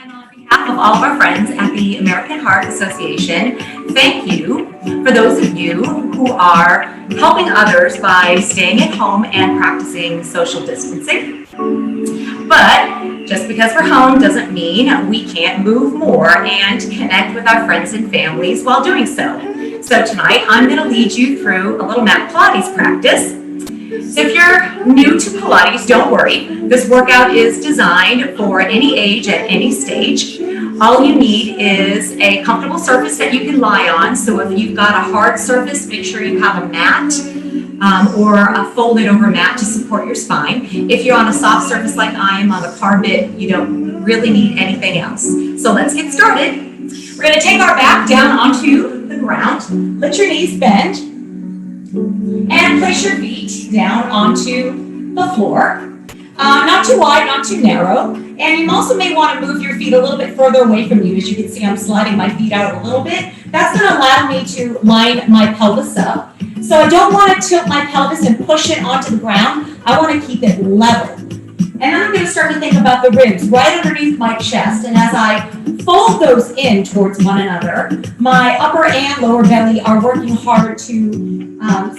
And on behalf of all of our friends at the American Heart Association, thank you for those of you who are helping others by staying at home and practicing social distancing. But just because we're home doesn't mean we can't move more and connect with our friends and families while doing so. So tonight I'm going to lead you through a little mat Pilates practice. So if you're new to Pilates, don't worry. This workout is designed for any age at any stage. All you need is a comfortable surface that you can lie on. So if you've got a hard surface, make sure you have a mat or a folded over mat to support your spine. If you're on a soft surface like I am on a carpet, you don't really need anything else. So let's get started. We're going to take our back down onto the ground. Let your knees bend. And place your feet down onto the floor. Not too wide, not too narrow. And you also may want to move your feet a little bit further away from you. As you can see, I'm sliding my feet out a little bit. That's going to allow me to line my pelvis up. So I don't want to tilt my pelvis and push it onto the ground. I want to keep it level. And then I'm going to start to think about the ribs right underneath my chest. And as I fold those in towards one another, my upper and lower belly are working hard to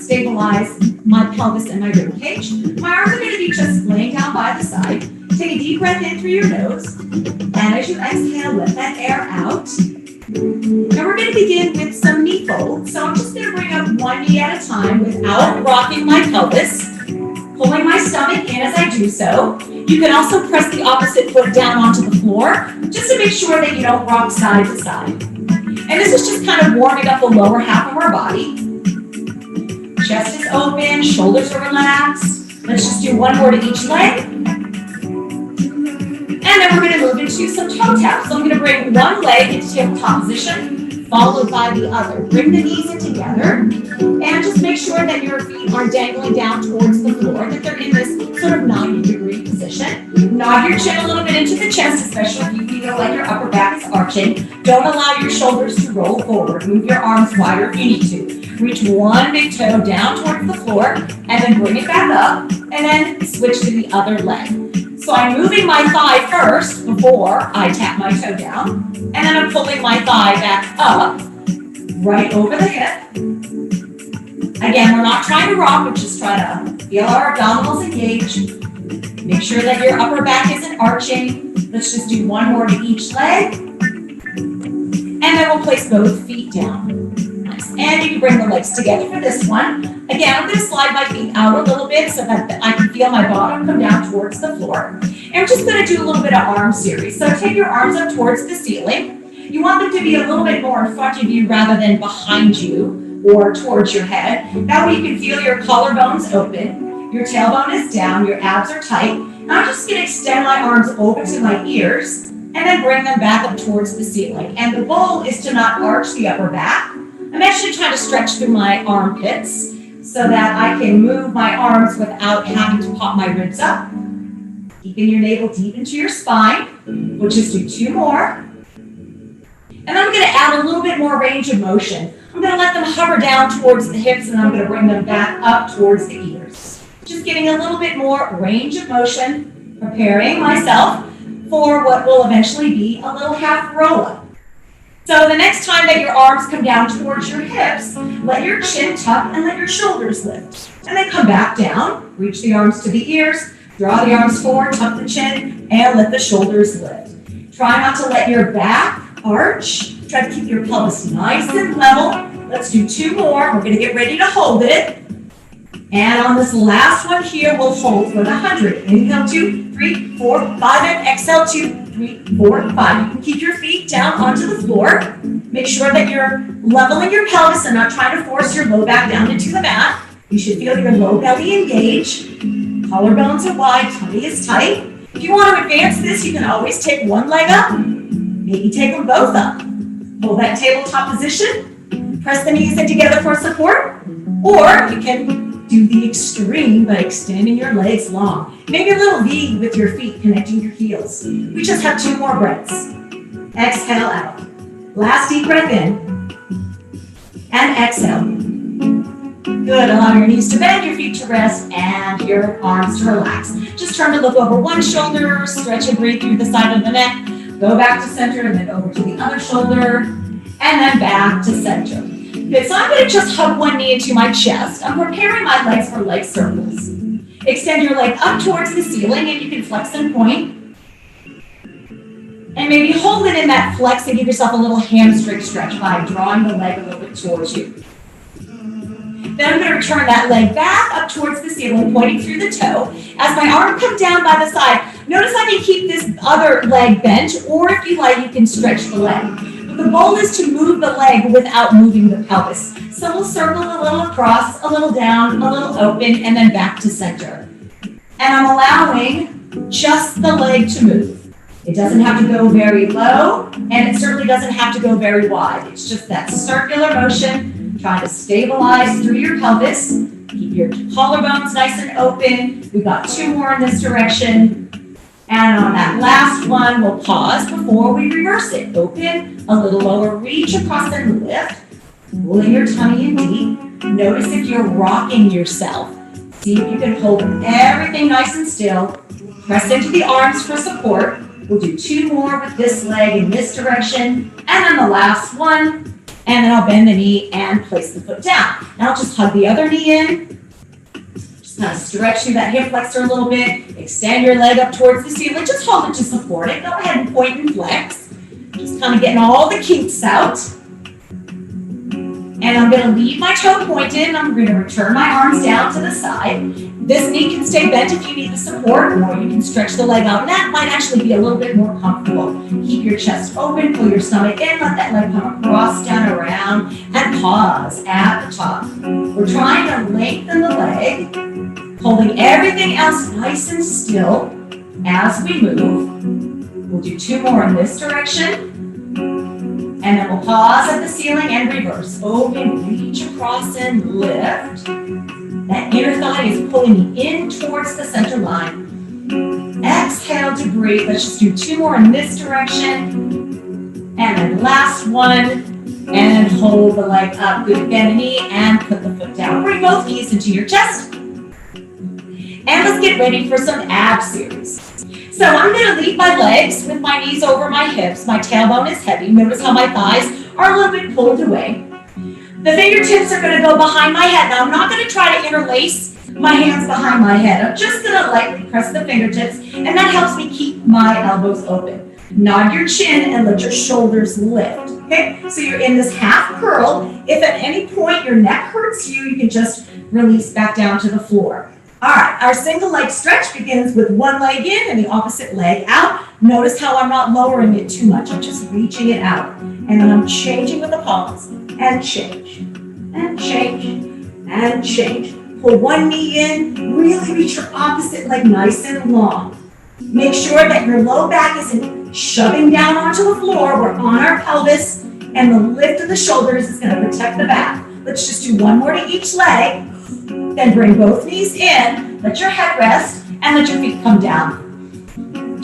stabilize my pelvis and my rib cage. My arms are going to be just laying down by the side. Take a deep breath in through your nose. And as you exhale, let that air out. Now we're going to begin with some knee folds. So I'm just going to bring up one knee at a time without rocking my pelvis. Pulling my stomach in as I do so. You can also press the opposite foot down onto the floor, just to make sure that you don't rock side to side. And this is just kind of warming up the lower half of our body. Chest is open, shoulders are relaxed. Let's just do one more to each leg. And then we're going to move into some toe taps. So I'm going to bring one leg into tabletop position, followed by the other. Bring the knees in together. And just make sure that your feet are dangling down towards the floor, that they're in this sort of 90-degree position. Nod your chin a little bit into the chest, especially if you feel like your upper back is arching. Don't allow your shoulders to roll forward. Move your arms wider if you need to. Reach one big toe down towards the floor, and then bring it back up, and then switch to the other leg. So I'm moving my thigh first before I tap my toe down, and then I'm pulling my thigh back up, right over the hip. Again, we're not trying to rock, we're just trying to feel our abdominals engage. Make sure that your upper back isn't arching. Let's just do one more to each leg. And then we'll place both feet down. Nice. And you can bring the legs together for this one. Again, I'm going to slide my feet out a little bit so that I can feel my bottom come down towards the floor. And we're just going to do a little bit of arm series. So take your arms up towards the ceiling. You want them to be a little bit more in front of you rather than behind you or towards your head. That way you can feel your collarbones open, your tailbone is down, your abs are tight. Now I'm just going to extend my arms over to my ears and then bring them back up towards the ceiling. And the goal is to not arch the upper back. I'm actually trying to stretch through my armpits so that I can move my arms without having to pop my ribs up. Keeping your navel deep into your spine. We'll just do two more. And I'm going to add a little bit more range of motion. I'm going to let them hover down towards the hips and I'm going to bring them back up towards the ears. Just getting a little bit more range of motion, preparing myself for what will eventually be a little half roll-up. So the next time that your arms come down towards your hips, let your chin tuck and let your shoulders lift. And then come back down, reach the arms to the ears, draw the arms forward, tuck the chin, and let the shoulders lift. Try not to let your back arch. Try to keep your pelvis nice and level. Let's do two more. We're going to get ready to hold it. And on this last one here, we'll hold for the 100. Inhale, 2, 3, 4, 5, and exhale, 2, 3, 4, 5. You can keep your feet down onto the floor. Make sure that you're leveling your pelvis and not trying to force your low back down into the mat. You should feel your low belly engage. Collarbones are wide, tummy is tight. If you want to advance this, you can always take one leg up. Maybe take them both up. Hold that tabletop position. Press the knees in together for support. Or you can do the extreme by extending your legs long. Maybe a little V with your feet connecting your heels. We just have two more breaths. Exhale out. Last deep breath in. And exhale. Good. Allow your knees to bend, your feet to rest, and your arms to relax. Just turn to look over one shoulder, stretch and breathe through the side of the neck. Go back to center and then over to the other shoulder and then back to center. Okay, so I'm going to just hug one knee into my chest. I'm preparing my legs for leg circles. Extend your leg up towards the ceiling and you can flex and point. And maybe hold it in that flex and give yourself a little hamstring stretch by drawing the leg a little bit towards you. Then I'm going to return that leg back up towards the ceiling, pointing through the toe. As my arm comes down by the side, notice I can keep this other leg bent, or if you like, you can stretch the leg. But the goal is to move the leg without moving the pelvis. So we'll circle a little across, a little down, a little open, and then back to center. And I'm allowing just the leg to move. It doesn't have to go very low, and it certainly doesn't have to go very wide. It's just that circular motion. Try to stabilize through your pelvis. Keep your collarbones nice and open. We've got 2 more in this direction. And on that last one, we'll pause before we reverse it. Open, a little lower, reach across and lift. Pulling your tummy in deep. Notice if you're rocking yourself. See if you can hold everything nice and still. Press into the arms for support. We'll do 2 more with this leg in this direction. And then the last one. And then I'll bend the knee and place the foot down. Now I'll just hug the other knee in. Just kind of stretch through that hip flexor a little bit. Extend your leg up towards the ceiling. Just hold it to support it. Go ahead and point and flex. Just kind of getting all the kinks out. And I'm going to leave my toe pointed. And I'm going to return my arms down to the side. This knee can stay bent if you need the support, or you can stretch the leg out. And that might actually be a little bit more comfortable. Keep your chest open, pull your stomach in, let that leg come across, down, around, and pause at the top. We're trying to lengthen the leg, holding everything else nice and still as we move. We'll do 2 more in this direction. And then we'll pause at the ceiling and reverse. Open, reach across and lift. That inner thigh is pulling me in towards the center line. Exhale to breathe. Let's just do 2 more in this direction. And then last one. And hold the leg up. Good, bend the knee and put the foot down. Bring both knees into your chest. And let's get ready for some ab series. So I'm going to leave my legs with my knees over my hips. My tailbone is heavy. Notice how my thighs are a little bit pulled away. The fingertips are going to go behind my head. Now I'm not going to try to interlace my hands behind my head. I'm just going to lightly press the fingertips, and that helps me keep my elbows open. Nod your chin and let your shoulders lift. Okay, so you're in this half curl. If at any point your neck hurts you, you can just release back down to the floor. All right, our single leg stretch begins with one leg in and the opposite leg out. Notice how I'm not lowering it too much. I'm just reaching it out. And then I'm changing with the palms. And change. And change. And change. Pull one knee in. Really reach your opposite leg nice and long. Make sure that your low back isn't shoving down onto the floor. We're on our pelvis. And the lift of the shoulders is going to protect the back. Let's just do 1 more to each leg. Then bring both knees in, let your head rest, and let your feet come down.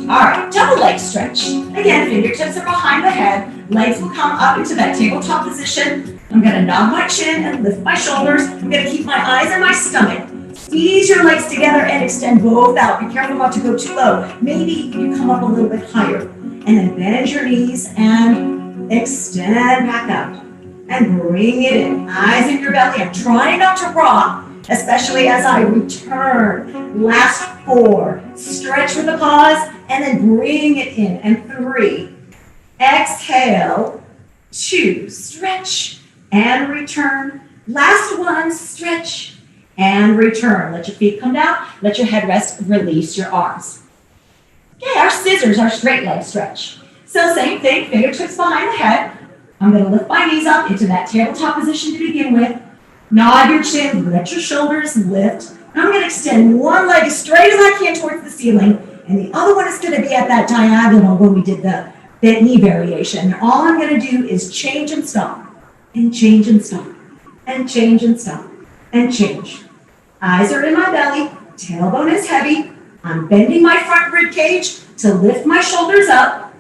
All right, double leg stretch. Again, fingertips are behind the head. Legs will come up into that tabletop position. I'm going to nod my chin and lift my shoulders. I'm going to keep my eyes on my stomach. Squeeze your legs together and extend both out. Be careful not to go too low. Maybe you come up a little bit higher. And then bend your knees and extend back out. And bring it in. Eyes in your belly. I'm trying not to rock, especially as I return. Last 4. Stretch with a pause, and then bring it in. And 3. Exhale. 2. Stretch and return. Last 1. Stretch and return. Let your feet come down. Let your head rest. Release your arms. Okay, our scissors, our straight leg stretch. So same thing, fingertips behind the head. I'm going to lift my knees up into that tabletop position to begin with. Nod your chin, let your shoulders lift. And I'm going to extend one leg as straight as I can towards the ceiling, and the other one is going to be at that diagonal when we did the bent knee variation. And all I'm going to do is change and stop, and change and stop, and change and stop, and change. Eyes are in my belly, tailbone is heavy. I'm bending my front rib cage to lift my shoulders up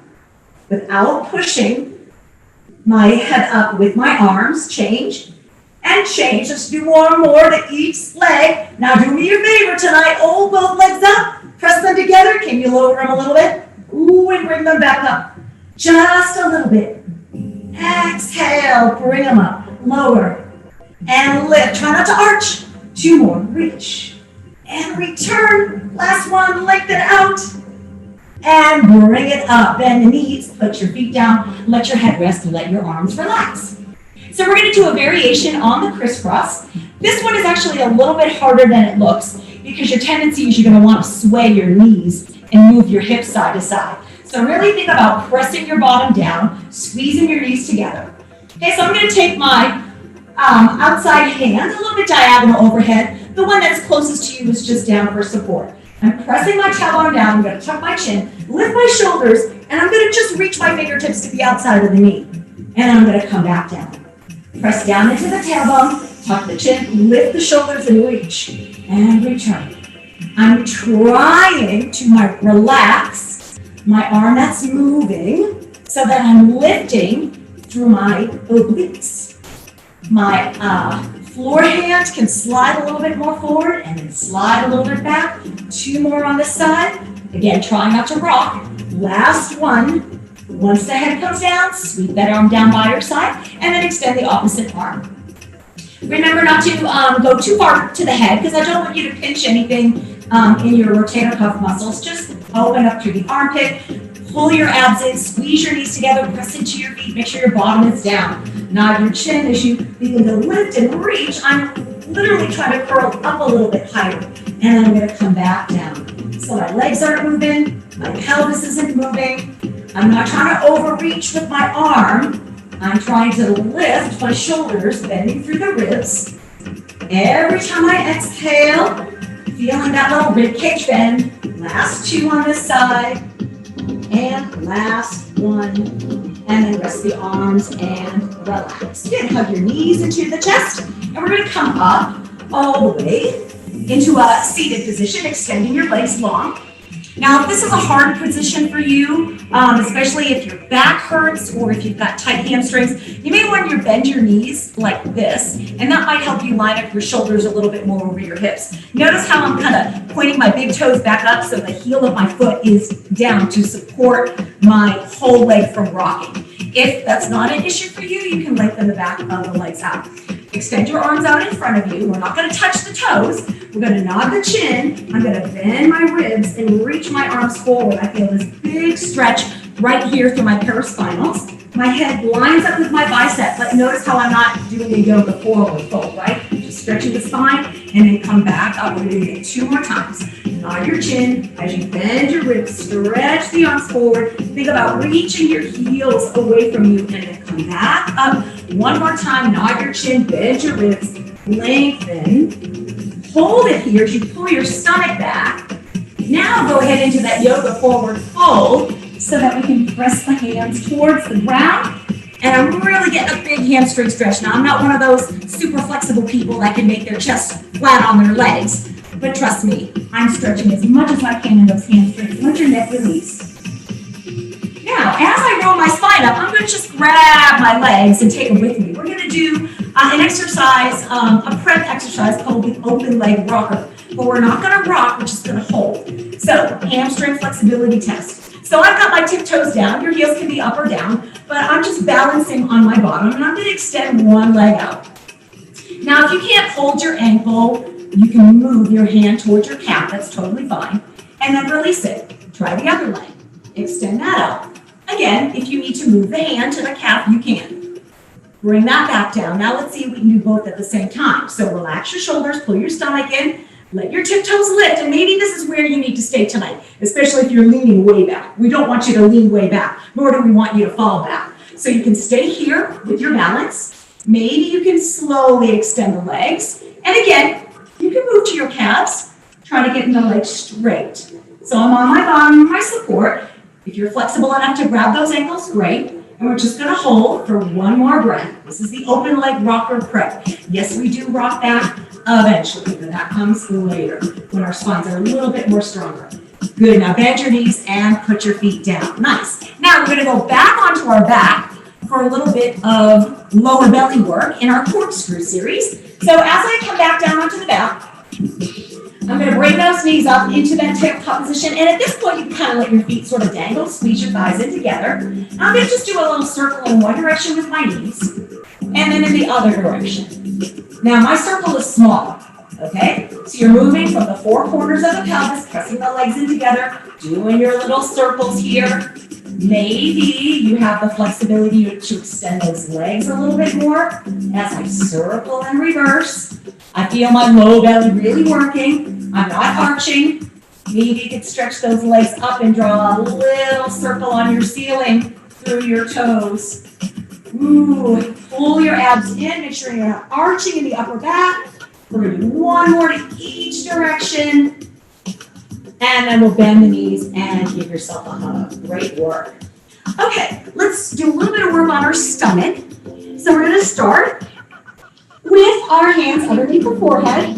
without pushing my head up with my arms. Change and change. Let's do 1 more to each leg. Now do me a favor tonight. Hold both legs up. Press them together. Can you lower them a little bit? Ooh, and bring them back up. Just a little bit. Exhale, bring them up, lower, and lift. Try not to arch. 2 more, reach, and return. Last one, lengthen out, and bring it up. Bend the knees, put your feet down, let your head rest, and let your arms relax. So we're going to do a variation on the crisscross. This one is actually a little bit harder than it looks because your tendency is you're going to want to sway your knees and move your hips side to side. So really think about pressing your bottom down, squeezing your knees together. Okay, so I'm going to take my outside hand, a little bit diagonal overhead. The one that's closest to you is just down for support. I'm pressing my tailbone down. I'm going to tuck my chin, lift my shoulders, and I'm going to just reach my fingertips to the outside of the knee. And I'm going to come back down. Press down into the tailbone, tuck the chin, lift the shoulders, and reach. And return. I'm trying to relax my arm that's moving so that I'm lifting through my obliques. My floor hand can slide a little bit more forward and then slide a little bit back. 2 more on this side. Again, try not to rock. Last one. Once the head comes down, sweep that arm down by your side and then extend the opposite arm. Remember not to go too far to the head because I don't want you to pinch anything in your rotator cuff muscles. Just open up through the armpit, pull your abs in, squeeze your knees together, press into your feet, make sure your bottom is down. Nod your chin as you begin to lift and reach. I'm literally trying to curl up a little bit higher and then I'm going to come back down. So my legs aren't moving, my pelvis isn't moving. I'm not trying to overreach with my arm. I'm trying to lift my shoulders, bending through the ribs. Every time I exhale, feeling that little rib cage bend. Last 2 on this side. And last one. And then rest the arms and relax. Good. Hug your knees into the chest. And we're going to come up all the way into a seated position, extending your legs long. Now, if this is a hard position for you, especially if your back hurts or if you've got tight hamstrings, you may want to bend your knees like this, and that might help you line up your shoulders a little bit more over your hips. Notice how I'm kind of pointing my big toes back up so the heel of my foot is down to support my whole leg from rocking. If that's not an issue for you, you can lengthen the back of the legs out. Extend your arms out in front of you. We're not going to touch the toes. We're going to nod the chin. I'm going to bend my ribs and reach my arms forward. I feel this big stretch right here through my paraspinals. My head lines up with my bicep, but notice how I'm not doing a yoga forward fold, right? Just stretching the spine and then come back up. We're going to do it 2 more times. Nod your chin as you bend your ribs, stretch the arms forward. Think about reaching your heels away from you and then come back up. 1 more time, nod your chin, bend your ribs, lengthen. Hold it here as you pull your stomach back. Now go ahead into that yoga forward fold so that we can press the hands towards the ground. And I'm really getting a big hamstring stretch. Now, I'm not one of those super flexible people that can make their chest flat on their legs. But trust me, I'm stretching as much as I can in those hamstrings. Let your neck release. Now, as I roll my spine up, I'm going to just grab my legs and take them with me. We're going to do an exercise, a prep exercise called the open leg rocker. But we're not going to rock, we're just going to hold. So, hamstring flexibility test. So I've got my tiptoes down. Your heels can be up or down, but I'm just balancing on my bottom, and I'm going to extend one leg out. Now, if you can't hold your ankle, you can move your hand towards your calf. That's totally fine. And then release it. Try the other leg. Extend that out. Again, if you need to move the hand to the calf, you can. Bring that back down. Now let's see if we can do both at the same time. So relax your shoulders, pull your stomach in, let your tiptoes lift, and maybe this is where you need to stay tonight, especially if you're leaning way back. We don't want you to lean way back, nor do we want you to fall back. So you can stay here with your balance. Maybe you can slowly extend the legs. And again, you can move to your calves, try to get the legs straight. So I'm on my bottom, my support. If you're flexible enough to grab those ankles, great. And we're just gonna hold for 1 more breath. This is the open leg rocker prep. Yes, we do rock back eventually, but that comes later when our spines are a little bit more stronger. Good, now bend your knees and put your feet down. Nice. Now we're gonna go back onto our back for a little bit of lower belly work in our corkscrew series. So as I come back down onto the back, I'm going to bring those knees up into that tabletop position. And at this point, you can kind of let your feet sort of dangle, squeeze your thighs in together. I'm going to just do a little circle in one direction with my knees, and then in the other direction. Now, my circle is small, okay? So you're moving from the four corners of the pelvis, pressing the legs in together, doing your little circles here. Maybe you have the flexibility to extend those legs a little bit more as I circle and reverse. I feel my low belly really working. I'm not arching. Maybe you can stretch those legs up and draw a little circle on your ceiling through your toes. Ooh, pull your abs in, make sure you're not arching in the upper back. We're going to do one more to each direction. And then we'll bend the knees and give yourself a hug. Great work. Okay, let's do a little bit of work on our stomach. So we're going to start with our hands underneath the forehead.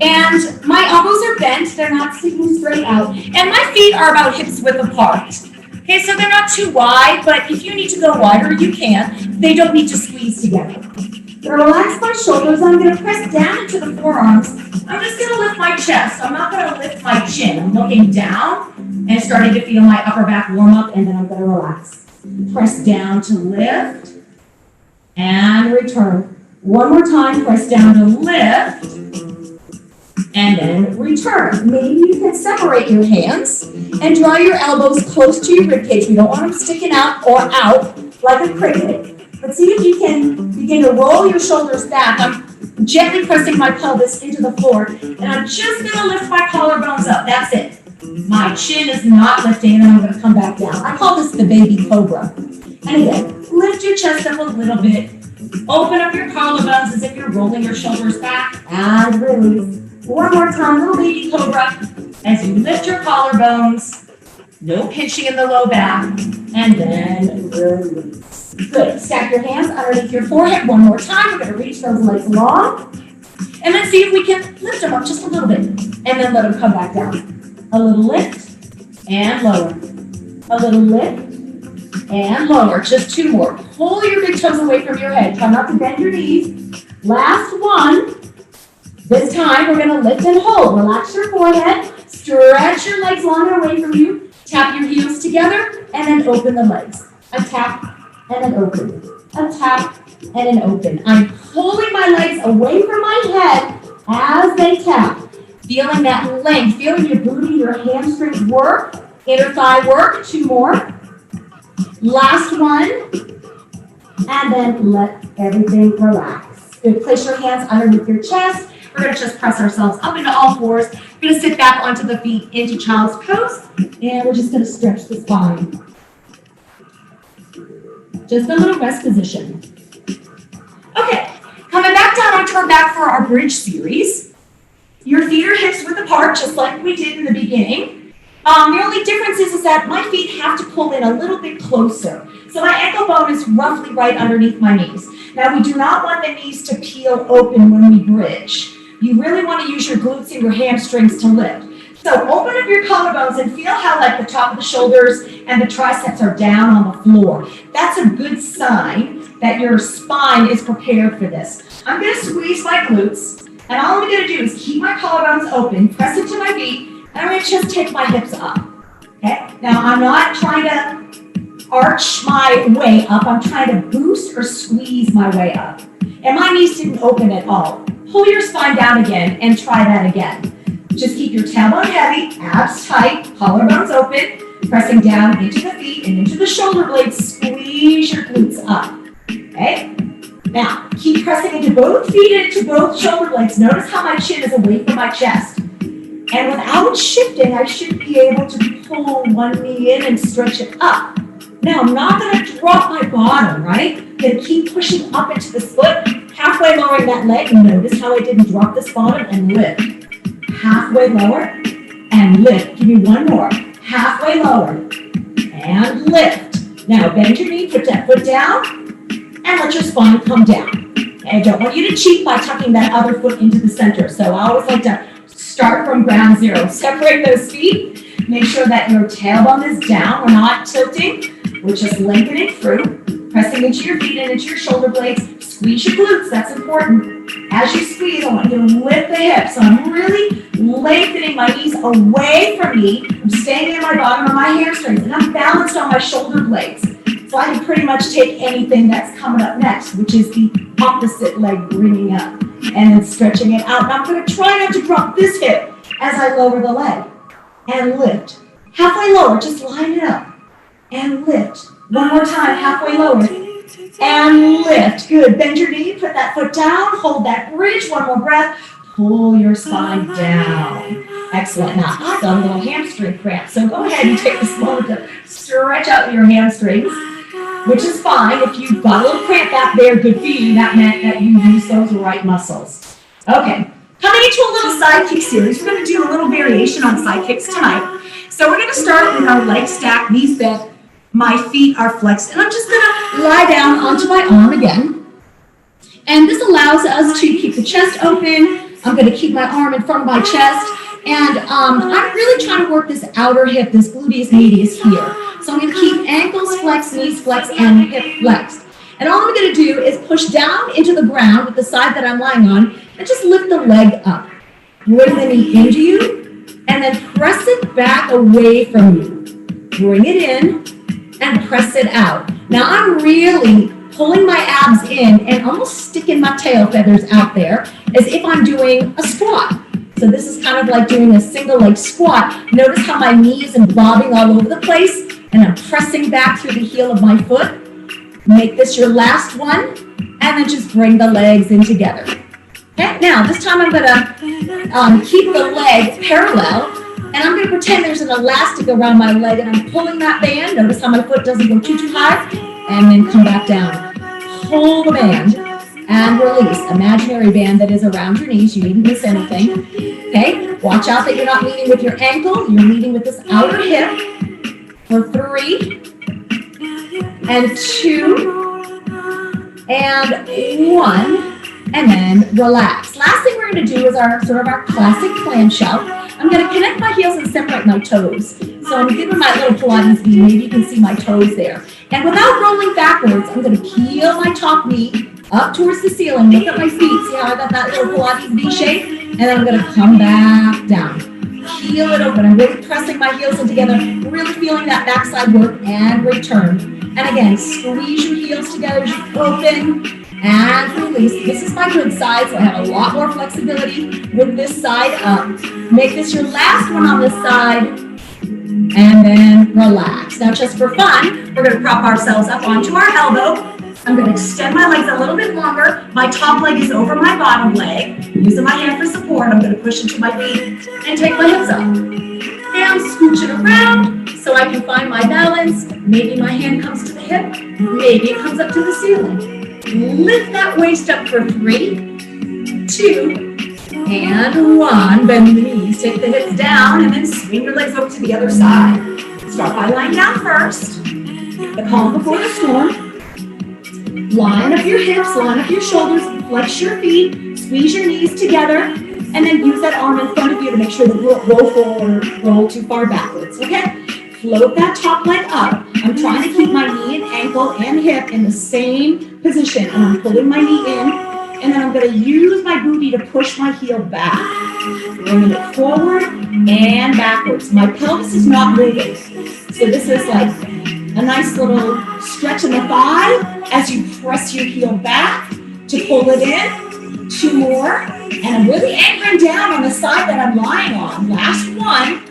And my elbows are bent. They're not sticking straight out. And my feet are about hips width apart. Okay, so they're not too wide, but if you need to go wider, you can. They don't need to squeeze together. I'm going to relax my shoulders. I'm going to press down into the forearms. I'm just going to lift my chest. I'm not going to lift my chin. I'm looking down and starting to feel my upper back warm up, and then I'm going to relax. Press down to lift and return. One more time, press down to lift and then return. Maybe you can separate your hands and draw your elbows close to your ribcage. We don't want them sticking out or out like a cricket. But see if you can begin to roll your shoulders back. I'm gently pressing my pelvis into the floor, and I'm just going to lift my collarbones up. That's it. My chin is not lifting, and then I'm going to come back down. I call this the baby cobra. And again, lift your chest up a little bit. Open up your collarbones as if you're rolling your shoulders back, and release. One more time, little baby cobra. As you lift your collarbones, no pinching in the low back, and then release. Good. Stack your hands underneath your forehead one more time. We're going to reach those legs long. And then see if we can lift them up just a little bit. And then let them come back down. A little lift and lower. A little lift and lower. Just two more. Pull your big toes away from your head. Try not to bend your knees. Last one. This time we're going to lift and hold. Relax your forehead. Stretch your legs long and away from you. Tap your heels together and then open the legs. A tap and then open. A tap and then open. I'm pulling my legs away from my head as they tap. Feeling that length, feeling your booty, your hamstrings work, inner thigh work. Two more. Last one. And then let everything relax. Good. Place your hands underneath your chest. We're going to just press ourselves up into all fours. We're going to sit back onto the feet into child's pose. And we're just going to stretch the spine. Just a little rest position. Okay, coming back down onto our back for our bridge series. Your feet are hips width apart, just like we did in the beginning. The only difference is that my feet have to pull in a little bit closer. So my ankle bone is roughly right underneath my knees. Now we do not want the knees to peel open when we bridge. You really want to use your glutes and your hamstrings to lift. So open up your collarbones and feel how like the top of the shoulders and the triceps are down on the floor. That's a good sign that your spine is prepared for this. I'm going to squeeze my glutes, and all I'm going to do is keep my collarbones open, press into my feet, and I'm going to just take my hips up. Okay? Now I'm not trying to arch my way up. I'm trying to boost or squeeze my way up. And my knees didn't open at all. Pull your spine down again and try that again. Just keep your tailbone heavy, abs tight, collarbones open, pressing down into the feet and into the shoulder blades. Squeeze your glutes up. Okay? Now, keep pressing into both feet and into both shoulder blades. Notice how my chin is away from my chest. And without shifting, I should be able to pull one knee in and stretch it up. Now, I'm not going to drop my bottom, right? I'm going to keep pushing up into the foot, halfway lowering that leg. Notice how I didn't drop this bottom and lift. Halfway lower and lift. Give me one more. Halfway lower and lift. Now bend your knee, put that foot down, and let your spine come down. And I don't want you to cheat by tucking that other foot into the center. So I always like to start from ground zero. Separate those feet. Make sure that your tailbone is down. We're not tilting. We're just lengthening through. Pressing into your feet and into your shoulder blades. Squeeze your glutes, that's important. As you squeeze, I want you to lift the hips. So I'm really lengthening my knees away from me. I'm staying in my bottom of my hamstrings, and I'm balanced on my shoulder blades. So I can pretty much take anything that's coming up next, which is the opposite leg bringing up and then stretching it out. Now I'm going to try not to drop this hip as I lower the leg and lift. Halfway lower, just line it up and lift. One more time, halfway lower and lift. Good. Bend your knee, put that foot down, hold that bridge. One more breath. Pull your spine down. Excellent. Now, I've got a little hamstring cramp, so go ahead and take this moment to stretch out your hamstrings, which is fine. If you've got a little cramp back there, good for you. That meant that you use those right muscles. Okay. Coming into a little side kick series, we're going to do a little variation on side kicks tonight. So we're going to start with our legs stacked, knees bent, my feet are flexed, and I'm just going to lie down onto my arm again. And this allows us to keep the chest open. I'm going to keep my arm in front of my chest, and I'm really trying to work this outer hip, this gluteus medius here. So I'm going to keep ankles flexed, knees flexed, and hip flexed. And all I'm going to do is push down into the ground with the side that I'm lying on, and just lift the leg up. Bring the knee into you, and then press it back away from you. Bring it in, and press it out. Now I'm really pulling my abs in and almost sticking my tail feathers out there as if I'm doing a squat. So this is kind of like doing a single leg squat. Notice how my knee isn't bobbing all over the place, and I'm pressing back through the heel of my foot. Make this your last one, and then just bring the legs in together. Okay, now this time I'm gonna keep the leg parallel, and I'm going to pretend there's an elastic around my leg, and I'm pulling that band. Notice how my foot doesn't go too high, and then come back down. Pull the band and release. Imaginary band that is around your knees. You needn't miss anything. Okay, watch out that you're not leading with your ankle. You're leading with this outer hip for 3 and 2 and 1, and then relax. Last thing we're going to do is our classic clamshell. I'm going to connect my heels and separate my toes. So I'm giving my little Pilates V. Maybe you can see my toes there. And without rolling backwards, I'm going to peel my top knee up towards the ceiling. Look at my feet. See how I got that little Pilates V shape? And then I'm going to come back down. Peel it open. I'm really pressing my heels in together, really feeling that backside work, and return. And again, squeeze your heels together as you open and release. This is my good side, so I have a lot more flexibility with this side up. Make this your last one on this side, and then relax. Now, just for fun, we're going to prop ourselves up onto our elbow. I'm going to extend my legs a little bit longer. My top leg is over my bottom leg. Using my hand for support, I'm going to push into my feet and take my hips up. And scooch it around so I can find my balance. Maybe my hand comes to the hip. Maybe it comes up to the ceiling. Lift that waist up for 3, 2, and 1. Bend the knees, take the hips down, and then swing your legs over to the other side. Start by lying down first. The calm before the storm. Line up your hips, line up your shoulders, flex your feet, squeeze your knees together, and then use that arm in front of you to make sure that you don't roll forward or roll too far backwards, okay? Float that top leg up. I'm trying to keep my knee and ankle and hip in the same position, and I'm pulling my knee in, and then I'm going to use my booty to push my heel back, bringing it forward and backwards. My pelvis is not moving, so this is like a nice little stretch in the thigh as you press your heel back to pull it in. 2 more, and I'm really anchoring down on the side that I'm lying on. Last one.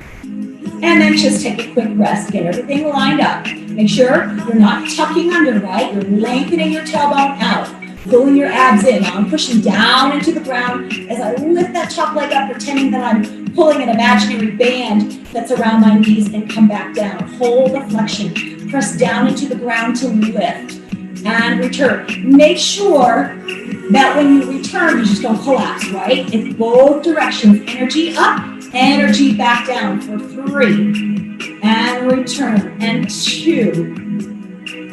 And then just take a quick rest. Get everything lined up. Make sure you're not tucking under, right? You're lengthening your tailbone out, pulling your abs in. Now I'm pushing down into the ground as I lift that top leg up, pretending that I'm pulling an imaginary band that's around my knees, and come back down. Hold the flexion. Press down into the ground to lift and return. Make sure that when you return, you just don't collapse, right? It's both directions. Energy up. Energy back down for 3, and return, and 2,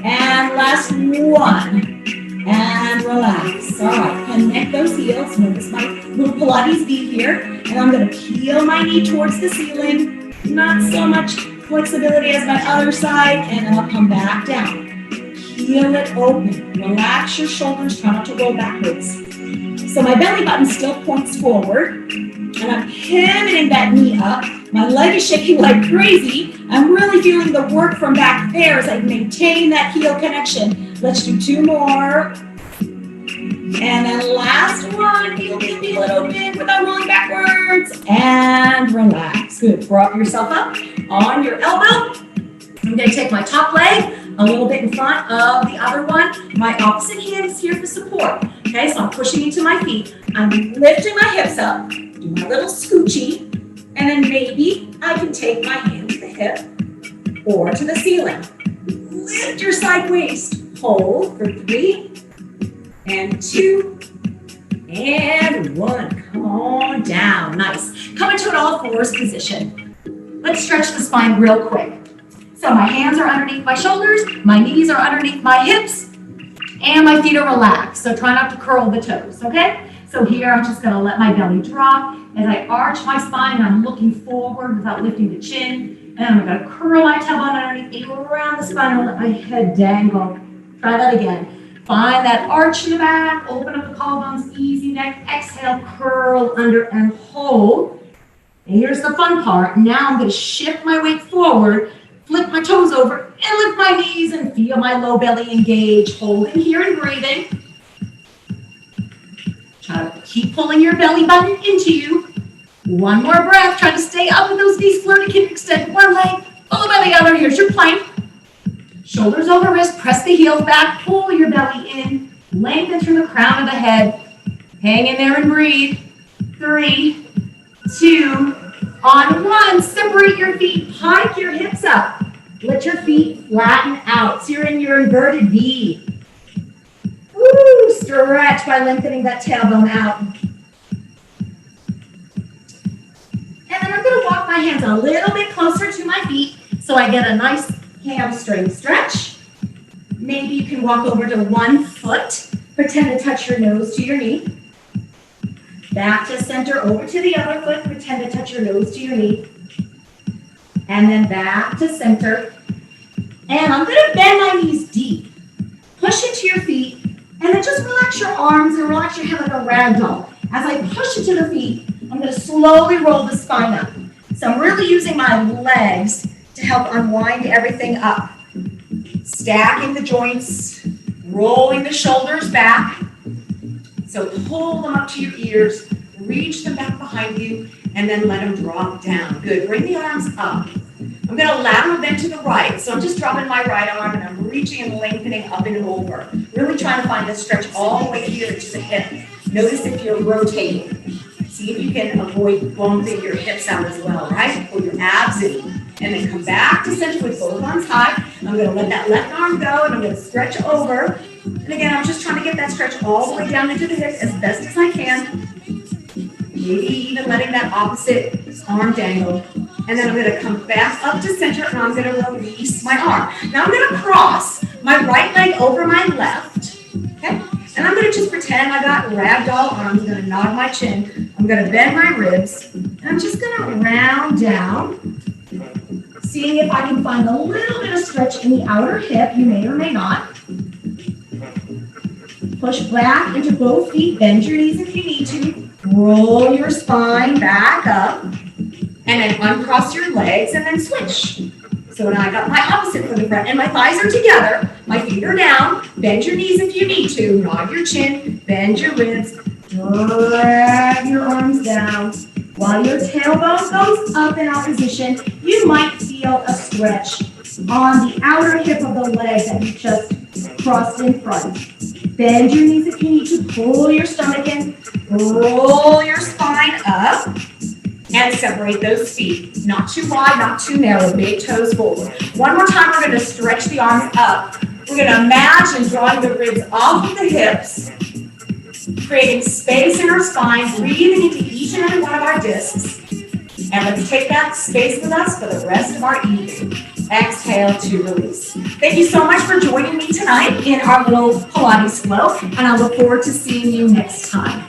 and last 1, and relax. All right, connect those heels. Notice my little Pilates V here, and I'm going to peel my knee towards the ceiling. Not so much flexibility as my other side, and then I'll come back down. Feel it open. Relax your shoulders, try not to roll backwards. So my belly button still points forward, and I'm pivoting that knee up. My leg is shaking like crazy. I'm really feeling the work from back there as I maintain that heel connection. Let's do 2 more. And then last one, feel it open without rolling backwards. And relax. Good. Prop yourself up on your elbow. I'm going to take my top leg a little bit in front of the other one. My opposite hand is here for support. Okay, so I'm pushing into my feet. I'm lifting my hips up, do my little scoochie, and then maybe I can take my hand to the hip or to the ceiling. Lift your side waist. Hold for 3 and 2 and 1. Come on down. Nice. Come into an all-fours position. Let's stretch the spine real quick. So my hands are underneath my shoulders, my knees are underneath my hips, and my feet are relaxed. So try not to curl the toes, okay? So here I'm just gonna let my belly drop as I arch my spine and I'm looking forward without lifting the chin. And I'm gonna curl my tailbone underneath me around the spine and let my head dangle. Try that again. Find that arch in the back, open up the collarbones, easy neck, exhale, curl under and hold. And here's the fun part. Now I'm gonna shift my weight forward, flip my toes over, and lift my knees and feel my low belly engage. Holding here and breathing. Try to keep pulling your belly button into you. One more breath. Try to stay up with those knees floating. Keep extend one leg, pull the belly other. Here's your plank. Shoulders over wrist. Press the heels back. Pull your belly in. Lengthen through the crown of the head. Hang in there and breathe. 3, 2, on 1, separate your feet, hike your hips up. Let your feet flatten out. So you're in your inverted V. Woo, stretch by lengthening that tailbone out. And then I'm going to walk my hands a little bit closer to my feet so I get a nice hamstring stretch. Maybe you can walk over to one foot. Pretend to touch your nose to your knee. Back to center, over to the other foot. Pretend to touch your nose to your knee. And then back to center. And I'm going to bend my knees deep. Push into your feet. And then just relax your arms and relax your head like a rag doll. As I push into the feet, I'm going to slowly roll the spine up. So I'm really using my legs to help unwind everything up. Stacking the joints, rolling the shoulders back. So pull them up to your ears, reach them back behind you, and then let them drop down. Good. Bring the arms up. I'm going to lateral bend to the right. So I'm just dropping my right arm and I'm reaching and lengthening up and over. Really trying to find a stretch all the way here to the hip. Notice if you're rotating. See if you can avoid bumping your hips out as well, right? Pull your abs in. And then come back to center with both arms high. I'm going to let that left arm go and I'm going to stretch over. And again, I'm just trying to get that stretch all the way down into the hip as best as I can. Maybe even letting that opposite arm dangle. And then I'm going to come back up to center and I'm going to release my arm. Now I'm going to cross my right leg over my left. Okay? And I'm going to just pretend I got ragdoll arms. I'm going to nod my chin. I'm going to bend my ribs. And I'm just going to round down. Seeing if I can find a little bit of stretch in the outer hip. You may or may not. Push back into both feet. Bend your knees if you need to. Roll your spine back up. And then uncross your legs and then switch. So now I got my opposite foot in front and my thighs are together. My feet are down. Bend your knees if you need to. Nod your chin. Bend your ribs. Drag your arms down. While your tailbone goes up in opposition, you might feel a stretch on the outer hip of the leg that you just crossed in front. Bend your knees if you need to. Pull your stomach in. Roll your spine up. And separate those feet. Not too wide, not too narrow. Big toes forward. One more time, we're going to stretch the arms up. We're going to imagine drawing the ribs off of the hips, creating space in our spine, breathing into each and every one of our discs. And let's take that space with us for the rest of our evening. Exhale to release. Thank you so much for joining me tonight in our little Pilates flow, and I look forward to seeing you next time.